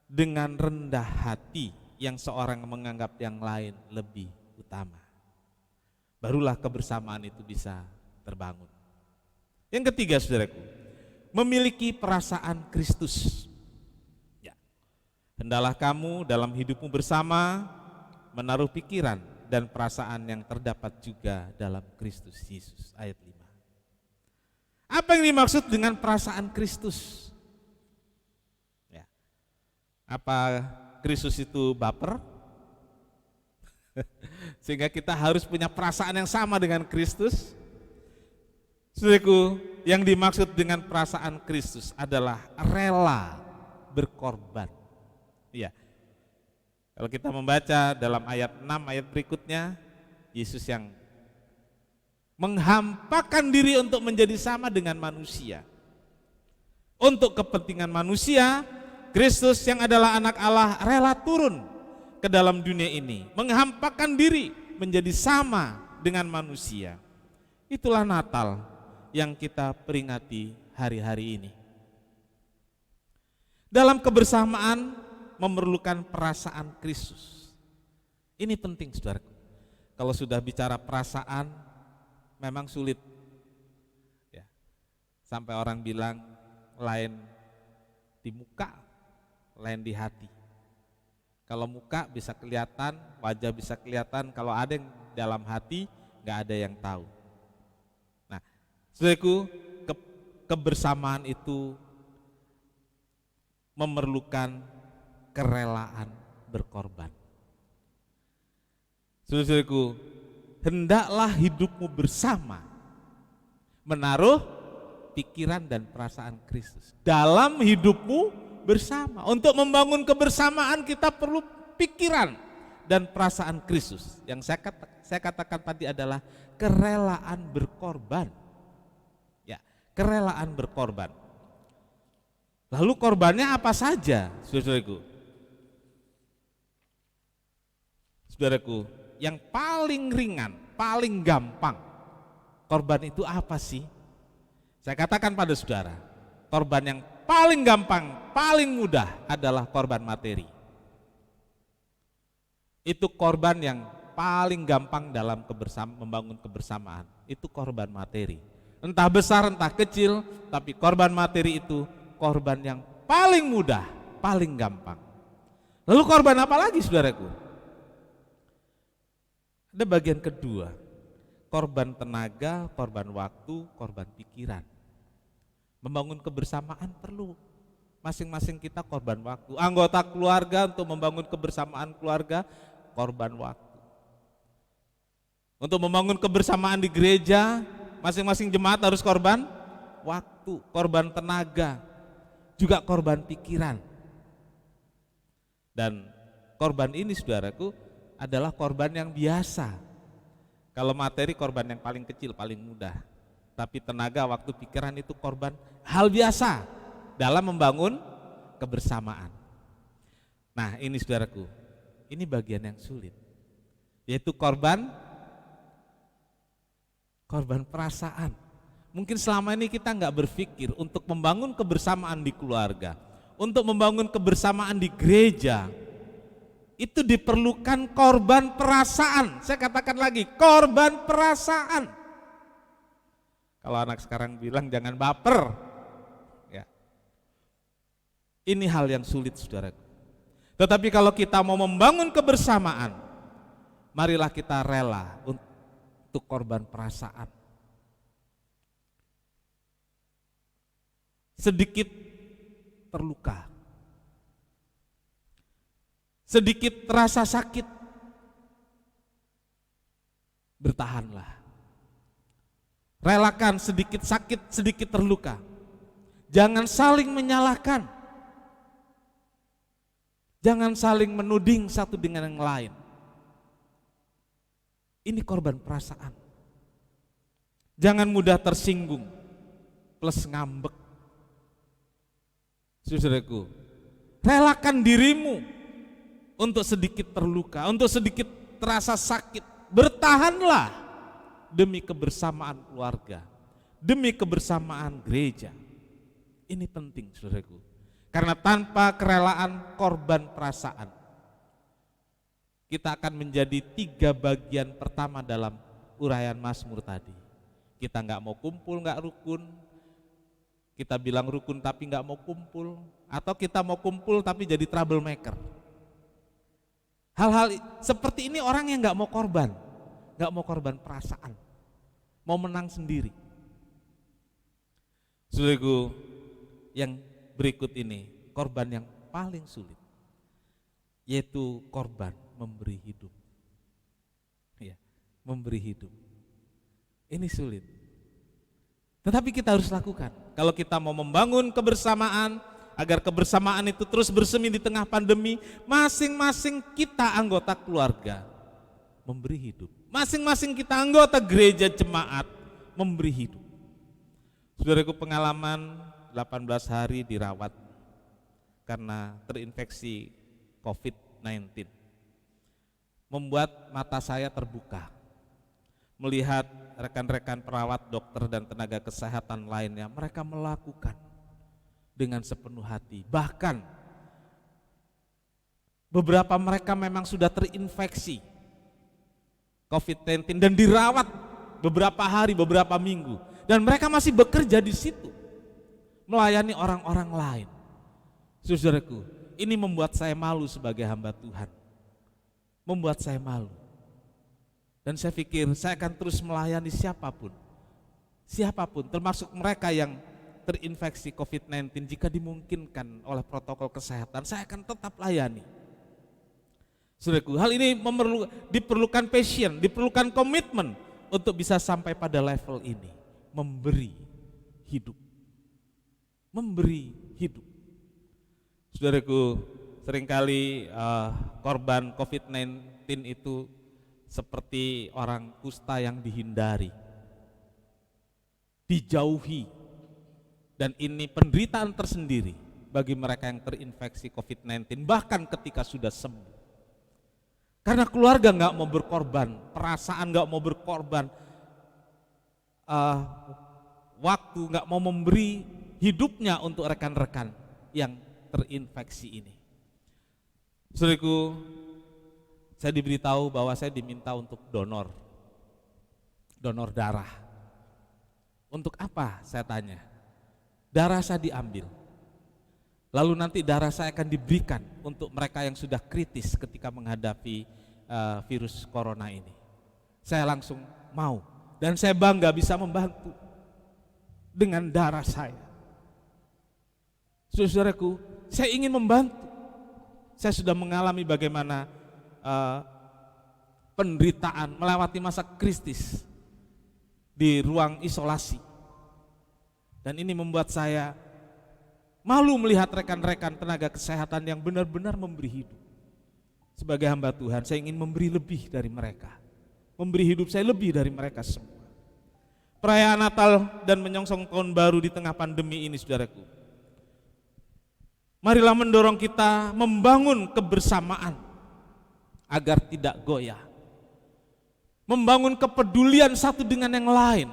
dengan rendah hati yang seorang menganggap yang lain lebih utama, barulah kebersamaan itu bisa terbangun. Yang ketiga, saudaraku, memiliki perasaan Kristus. Ya. Hendaklah kamu dalam hidupmu bersama menaruh pikiran dan perasaan yang terdapat juga dalam Kristus Yesus. Ayat 5. Apa yang dimaksud dengan perasaan Kristus? Ya. Apa Kristus itu baper? Sehingga kita harus punya perasaan yang sama dengan Kristus? Saudaraku, yang dimaksud dengan perasaan Kristus adalah rela berkorban. Iya. Kalau kita membaca dalam ayat 6 ayat berikutnya, Yesus yang menghampakan diri untuk menjadi sama dengan manusia. Untuk kepentingan manusia, Kristus yang adalah anak Allah rela turun ke dalam dunia ini, menghampakan diri menjadi sama dengan manusia. Itulah Natal yang kita peringati hari-hari ini. Dalam kebersamaan memerlukan perasaan Kristus. Ini penting, saudaraku. Kalau sudah bicara perasaan memang sulit. Ya. Sampai orang bilang lain di muka, lain di hati. Kalau muka bisa kelihatan, wajah bisa kelihatan, kalau ada yang dalam hati nggak ada yang tahu. Saudaraku, kebersamaan itu memerlukan kerelaan berkorban. Saudaraku, hendaklah hidupmu bersama menaruh pikiran dan perasaan Kristus dalam hidupmu bersama. Untuk membangun kebersamaan kita perlu pikiran dan perasaan Kristus. Yang saya katakan tadi adalah kerelaan berkorban. Kerelaan berkorban. Lalu korbannya apa saja, saudaraku? Saudaraku, yang paling ringan, paling gampang, korban itu apa sih? Saya katakan pada saudara, korban yang paling gampang, paling mudah adalah korban materi. Itu korban yang paling gampang dalam membangun kebersamaan, itu korban materi. Entah besar, entah kecil, tapi korban materi itu korban yang paling mudah, paling gampang. Lalu korban apa lagi, saudaraku? Ada bagian kedua, korban tenaga, korban waktu, korban pikiran. Membangun kebersamaan perlu. Masing-masing kita korban waktu. Anggota keluarga untuk membangun kebersamaan keluarga, korban waktu. Untuk membangun kebersamaan di gereja, masing-masing jemaat harus korban waktu, korban tenaga, juga korban pikiran. Dan korban ini, saudaraku, adalah korban yang biasa. Kalau materi korban yang paling kecil, paling mudah. Tapi tenaga, waktu, pikiran itu korban hal biasa dalam membangun kebersamaan. Nah, ini saudaraku, ini bagian yang sulit, yaitu korban perasaan. Mungkin selama ini kita nggak berpikir untuk membangun kebersamaan di keluarga, untuk membangun kebersamaan di gereja, itu diperlukan korban perasaan. Saya katakan lagi, korban perasaan. Kalau anak sekarang bilang jangan baper, ya. Ini hal yang sulit, saudaraku. Tetapi kalau kita mau membangun kebersamaan, marilah kita rela untuk korban perasaan. Sedikit terluka, sedikit terasa sakit, bertahanlah. Relakan sedikit sakit, sedikit terluka. Jangan saling menyalahkan. Jangan saling menuding satu dengan yang lain. Ini korban perasaan. Jangan mudah tersinggung plus ngambek. Saudaraku, Relakan dirimu untuk sedikit terluka, untuk sedikit terasa sakit. Bertahanlah demi kebersamaan keluarga, demi kebersamaan gereja. Ini penting, saudaraku. Karena tanpa kerelaan korban perasaan, kita akan menjadi 3 bagian pertama dalam uraian Mazmur tadi. Kita nggak mau kumpul, nggak rukun. Kita bilang rukun tapi nggak mau kumpul, atau kita mau kumpul tapi jadi troublemaker. Hal-hal seperti ini orang yang nggak mau korban perasaan, mau menang sendiri. Saudaraku, yang berikut ini korban yang paling sulit, yaitu korban memberi hidup. Ya, memberi hidup. Ini sulit. Tetapi kita harus lakukan. Kalau kita mau membangun kebersamaan, agar kebersamaan itu terus bersemi di tengah pandemi, masing-masing kita anggota keluarga memberi hidup. Masing-masing kita anggota gereja jemaat memberi hidup. Saudaraku, pengalaman 18 hari dirawat karena terinfeksi COVID-19 membuat mata saya terbuka, melihat rekan-rekan perawat, dokter dan tenaga kesehatan lainnya, mereka melakukan dengan sepenuh hati. Bahkan beberapa mereka memang sudah terinfeksi COVID-19 dan dirawat beberapa hari, beberapa minggu, dan mereka masih bekerja di situ melayani orang-orang lain. Saudaraku, ini membuat saya malu sebagai hamba Tuhan, membuat saya malu. Dan saya pikir saya akan terus melayani siapapun, termasuk mereka yang terinfeksi COVID-19. Jika dimungkinkan oleh protokol kesehatan, saya akan tetap layani. Saudaraku, hal ini diperlukan passion, diperlukan komitmen untuk bisa sampai pada level ini, memberi hidup. Memberi hidup. Saudaraku, seringkali korban COVID-19 itu seperti orang kusta yang dihindari, dijauhi, dan ini penderitaan tersendiri bagi mereka yang terinfeksi COVID-19 bahkan ketika sudah sembuh. Karena keluarga nggak mau berkorban, perasaan nggak mau berkorban, waktu nggak mau memberi hidupnya untuk rekan-rekan yang terinfeksi ini. Saudaraku, saya diberitahu bahwa saya diminta untuk donor darah. Untuk apa, saya tanya? Darah saya diambil, lalu nanti darah saya akan diberikan untuk mereka yang sudah kritis ketika menghadapi virus corona ini. Saya langsung mau, dan saya bangga bisa membantu dengan darah saya. Saudaraku, saya ingin membantu. Saya sudah mengalami bagaimana penderitaan, melewati masa kritis di ruang isolasi. Dan ini membuat saya malu melihat rekan-rekan tenaga kesehatan yang benar-benar memberi hidup. Sebagai hamba Tuhan, saya ingin memberi lebih dari mereka. Memberi hidup saya lebih dari mereka semua. Perayaan Natal dan menyongsong tahun baru di tengah pandemi ini, saudaraku, marilah mendorong kita membangun kebersamaan agar tidak goyah. Membangun kepedulian satu dengan yang lain,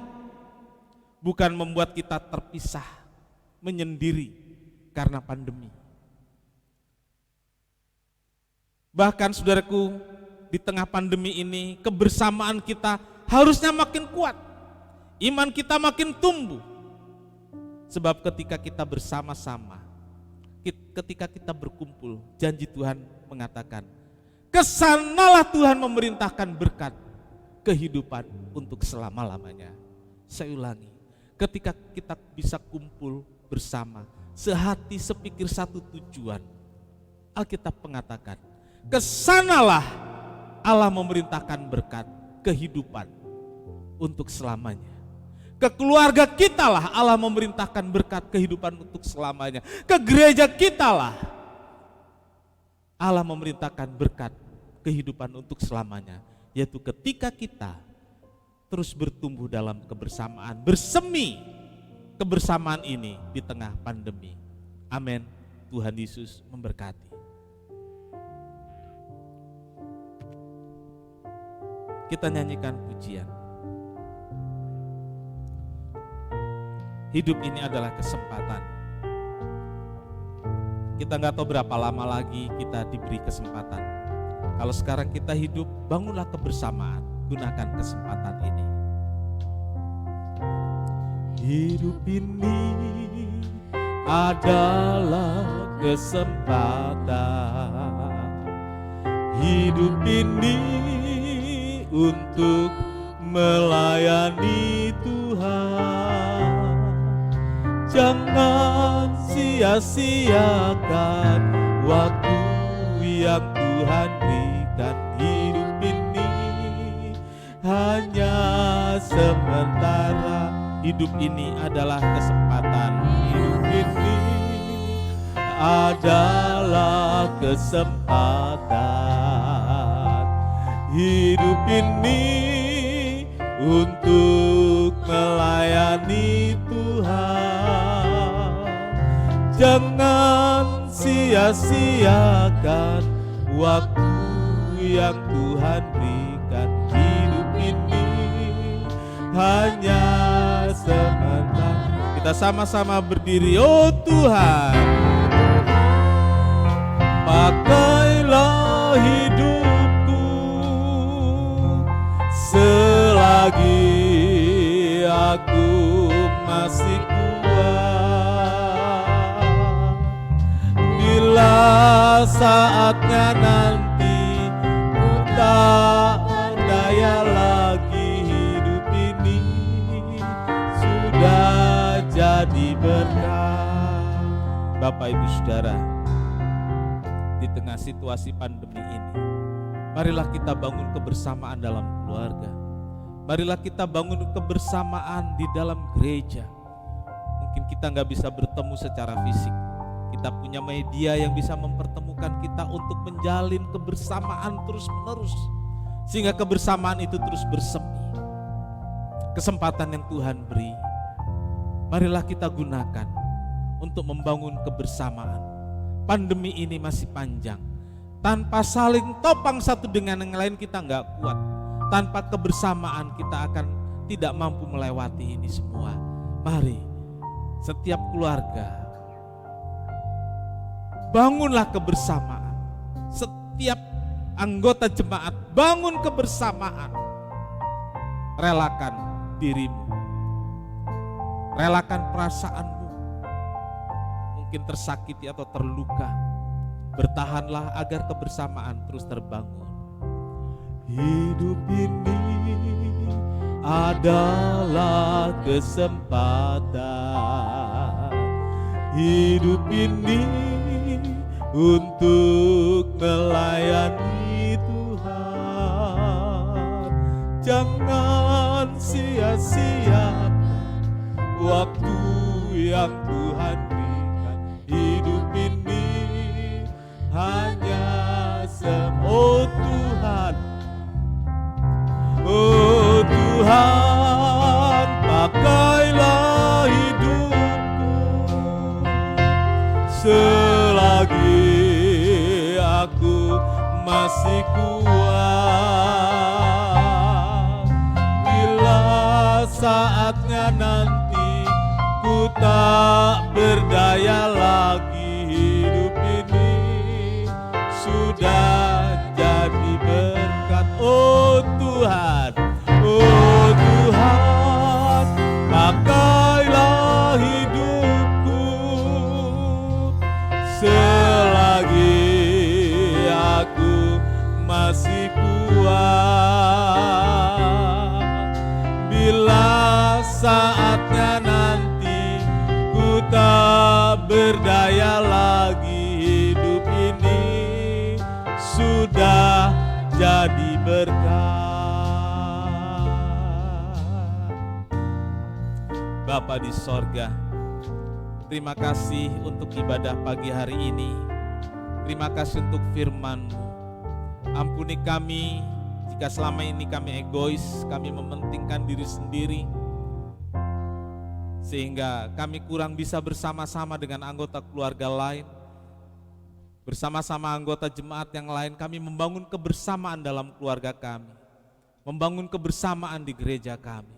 bukan membuat kita terpisah, menyendiri karena pandemi. Bahkan saudaraku, di tengah pandemi ini kebersamaan kita harusnya makin kuat, iman kita makin tumbuh. Sebab ketika kita bersama-sama, ketika kita berkumpul, janji Tuhan mengatakan, kesanalah Tuhan memerintahkan berkat kehidupan untuk selama-lamanya. Saya ulangi, ketika kita bisa kumpul bersama, sehati sepikir satu tujuan, Alkitab mengatakan, kesanalah Allah memerintahkan berkat kehidupan untuk selamanya. Ke keluarga kita lah Allah memerintahkan berkat kehidupan untuk selamanya. Ke gereja kita lah Allah memerintahkan berkat kehidupan untuk selamanya. Yaitu ketika kita terus bertumbuh dalam kebersamaan, bersemi kebersamaan ini di tengah pandemi. Amin. Tuhan Yesus memberkati. Kita nyanyikan pujian. Hidup ini adalah kesempatan. Kita nggak tahu berapa lama lagi kita diberi kesempatan. Kalau sekarang kita hidup, bangunlah kebersamaan, gunakan kesempatan ini. Hidup ini adalah kesempatan. Hidup ini untuk melayani Tuhan. Jangan sia-siakan waktu yang Tuhan berikan. Hidup ini hanya sementara. Hidup ini adalah kesempatan. Hidup ini adalah kesempatan. Hidup ini untuk melayani Tuhan. Jangan sia-siakan waktu yang Tuhan berikan. Hidup ini hanya sementara. Kita sama-sama berdiri. Oh Tuhan, pakailah hidupku selagi aku masih kuat. Bila saatnya nanti ku tak berdaya lagi, hidup ini sudah jadi berkah. Bapak Ibu Saudara, di tengah situasi pandemi ini, marilah kita bangun kebersamaan dalam keluarga. Marilah kita bangun kebersamaan di dalam gereja. Mungkin kita nggak bisa bertemu secara fisik. Kita punya media yang bisa mempertemukan kita untuk menjalin kebersamaan terus-menerus. Sehingga kebersamaan itu terus bersemi. Kesempatan yang Tuhan beri, marilah kita gunakan untuk membangun kebersamaan. Pandemi ini masih panjang. Tanpa saling topang satu dengan yang lain kita nggak kuat. Tanpa kebersamaan kita akan tidak mampu melewati ini semua. Mari setiap keluarga bangunlah kebersamaan. Setiap anggota jemaat bangun kebersamaan. Relakan dirimu. Relakan perasaanmu. Mungkin tersakiti atau terluka. Bertahanlah agar kebersamaan terus terbangun. Hidup ini adalah kesempatan. Hidup ini untuk melayani Tuhan. Jangan sia-siakan waktu yang Tuhan berikan. Hidup ini hanya oh Tuhan. Oh Tuhan, pakailah hidupku selagi aku masih kuat. Bila saatnya nanti ku tak berdaya lagi, hidup ini sudah jadi berkat. Oh Tuhan, oh Tuhan, pakailah hidupku selagi aku masih kuat. Bila saatnya nanti ku tak berdaya lagi, hidup ini sudah jadi berkat. Bapa di sorga, terima kasih untuk ibadah pagi hari ini. Terima kasih untuk firman-Mu. Ampuni kami jika selama ini kami egois, kami mementingkan diri sendiri, sehingga kami kurang bisa bersama-sama dengan anggota keluarga lain. bersama-sama anggota jemaat yang lain kami membangun kebersamaan dalam keluarga kami, membangun kebersamaan di gereja kami.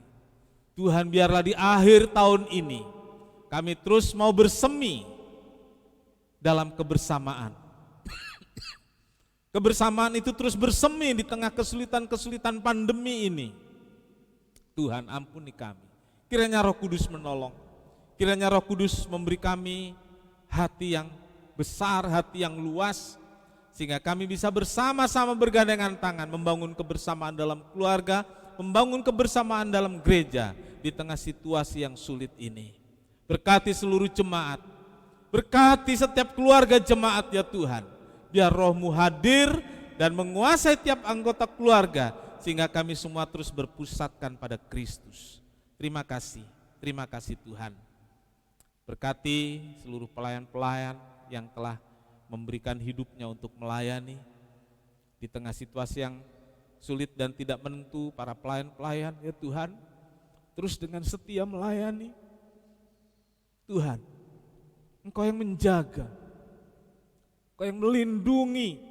Tuhan, biarlah di akhir tahun ini kami terus mau bersemi dalam kebersamaan. Kebersamaan itu terus bersemi di tengah kesulitan-kesulitan pandemi ini. Tuhan, ampuni kami. Kiranya Roh Kudus menolong. Kiranya Roh Kudus memberi kami hati yang besar, hati yang luas, sehingga kami bisa bersama-sama bergandengan tangan membangun kebersamaan dalam keluarga, membangun kebersamaan dalam gereja di tengah situasi yang sulit ini. Berkati seluruh jemaat, berkati setiap keluarga jemaat ya Tuhan. Biar Roh-Mu hadir dan menguasai tiap anggota keluarga, sehingga kami semua terus berpusatkan pada Kristus. Terima kasih Tuhan. Berkati seluruh pelayan-pelayan yang telah memberikan hidupnya untuk melayani di tengah situasi yang sulit dan tidak menentu. Para pelayan-pelayan ya Tuhan, terus dengan setia melayani. Tuhan, Engkau yang menjaga, Engkau yang melindungi,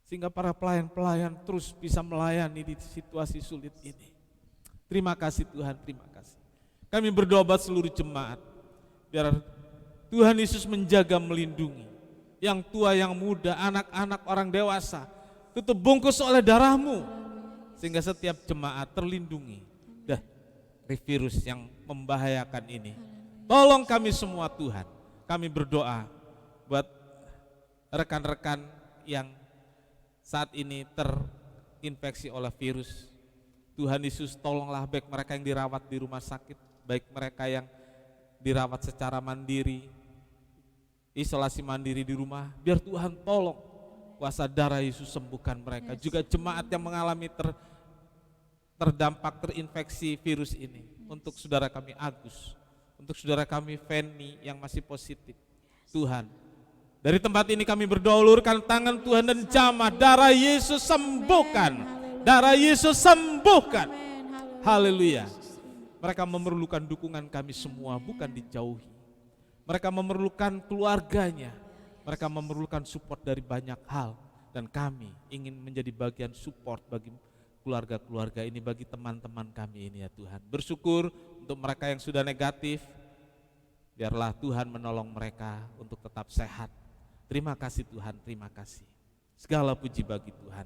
sehingga para pelayan-pelayan terus bisa melayani di situasi sulit ini. Terima kasih Tuhan, terima kasih. Kami berdoa buat seluruh jemaat, biar Tuhan Yesus menjaga, melindungi yang tua, yang muda, anak-anak, orang dewasa, tutup bungkus oleh darah-Mu, sehingga setiap jemaat terlindungi dari virus yang membahayakan ini. Tolong kami semua Tuhan. Kami berdoa buat rekan-rekan yang saat ini terinfeksi oleh virus. Tuhan Yesus, tolonglah baik mereka yang dirawat di rumah sakit, baik mereka yang dirawat secara mandiri, isolasi mandiri di rumah. Biar Tuhan tolong, kuasa darah Yesus sembuhkan mereka. Juga jemaat yang mengalami terdampak terinfeksi virus ini. Untuk saudara kami Agus, untuk saudara kami Feni yang masih positif. Tuhan, dari tempat ini kami berdoa, ulurkan tangan Tuhan dan jamah darah Yesus sembuhkan. Darah Yesus sembuhkan. Haleluya. Mereka memerlukan dukungan kami semua, bukan dijauhi. Mereka memerlukan keluarganya. Mereka memerlukan support dari banyak hal. Dan kami ingin menjadi bagian support bagi keluarga-keluarga ini, bagi teman-teman kami ini ya Tuhan. Bersyukur untuk mereka yang sudah negatif. Biarlah Tuhan menolong mereka untuk tetap sehat. Terima kasih Tuhan, terima kasih. Segala puji bagi Tuhan.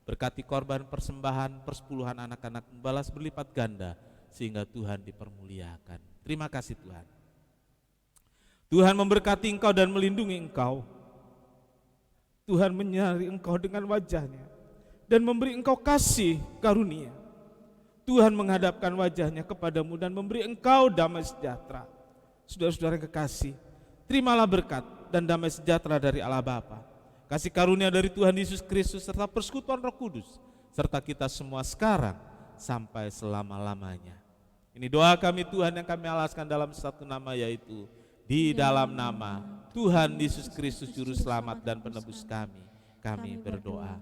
Berkati korban persembahan persepuluhan anak-anak membalas berlipat ganda, sehingga Tuhan dipermuliakan. Terima kasih Tuhan. Tuhan memberkati engkau dan melindungi engkau. Tuhan menyinari engkau dengan wajahnya dan memberi engkau kasih karunia. Tuhan menghadapkan wajahnya kepadamu dan memberi engkau damai sejahtera. Saudara-saudara yang kekasih, terimalah berkat dan damai sejahtera dari Allah Bapa, kasih karunia dari Tuhan Yesus Kristus, serta persekutuan Roh Kudus, serta kita semua sekarang sampai selama-lamanya. Ini doa kami Tuhan yang kami alaskan dalam satu nama, yaitu di dalam nama Tuhan Yesus Kristus Juru Selamat dan Penebus kami berdoa.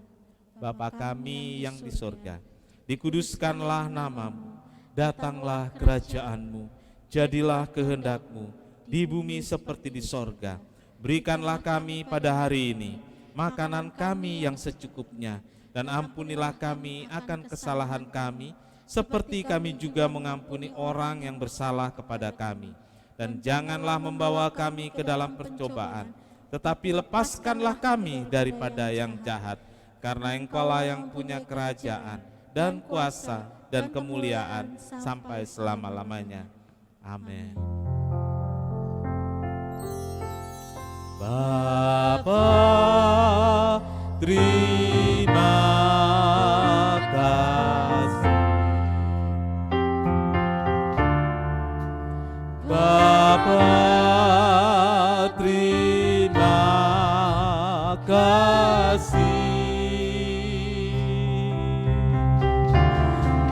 Bapa kami yang di sorga, dikuduskanlah namamu, datanglah kerajaan-Mu, jadilah kehendak-Mu di bumi seperti di sorga. Berikanlah kami pada hari ini makanan kami yang secukupnya, dan ampunilah kami akan kesalahan kami, seperti kami juga mengampuni orang yang bersalah kepada kami. Dan janganlah membawa kami ke dalam percobaan, tetapi lepaskanlah kami daripada yang jahat. Karena Engkaulah yang punya kerajaan dan kuasa dan kemuliaan sampai selama-lamanya. Amin. Bapa, terima kasih. Bapa, terima kasih.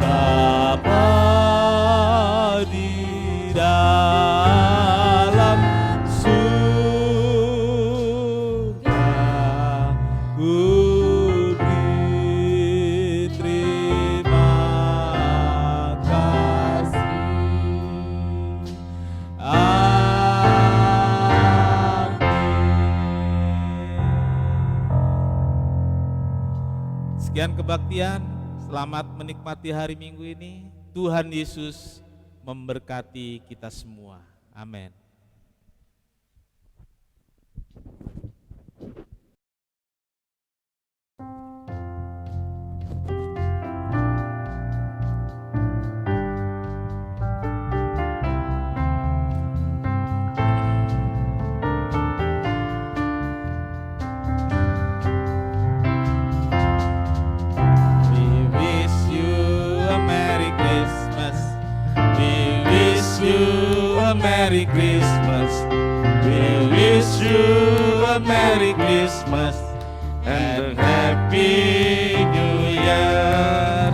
Bapa di dalam surga, Demikian kebaktian, selamat menikmati hari Minggu ini. Tuhan Yesus memberkati kita semua. Amin. Merry Christmas. We wish you a Merry Christmas and Happy New Year.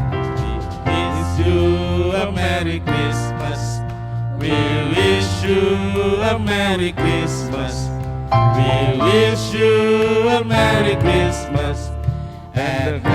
We wish you a Merry Christmas. We wish you a Merry Christmas. We wish you a Merry Christmas and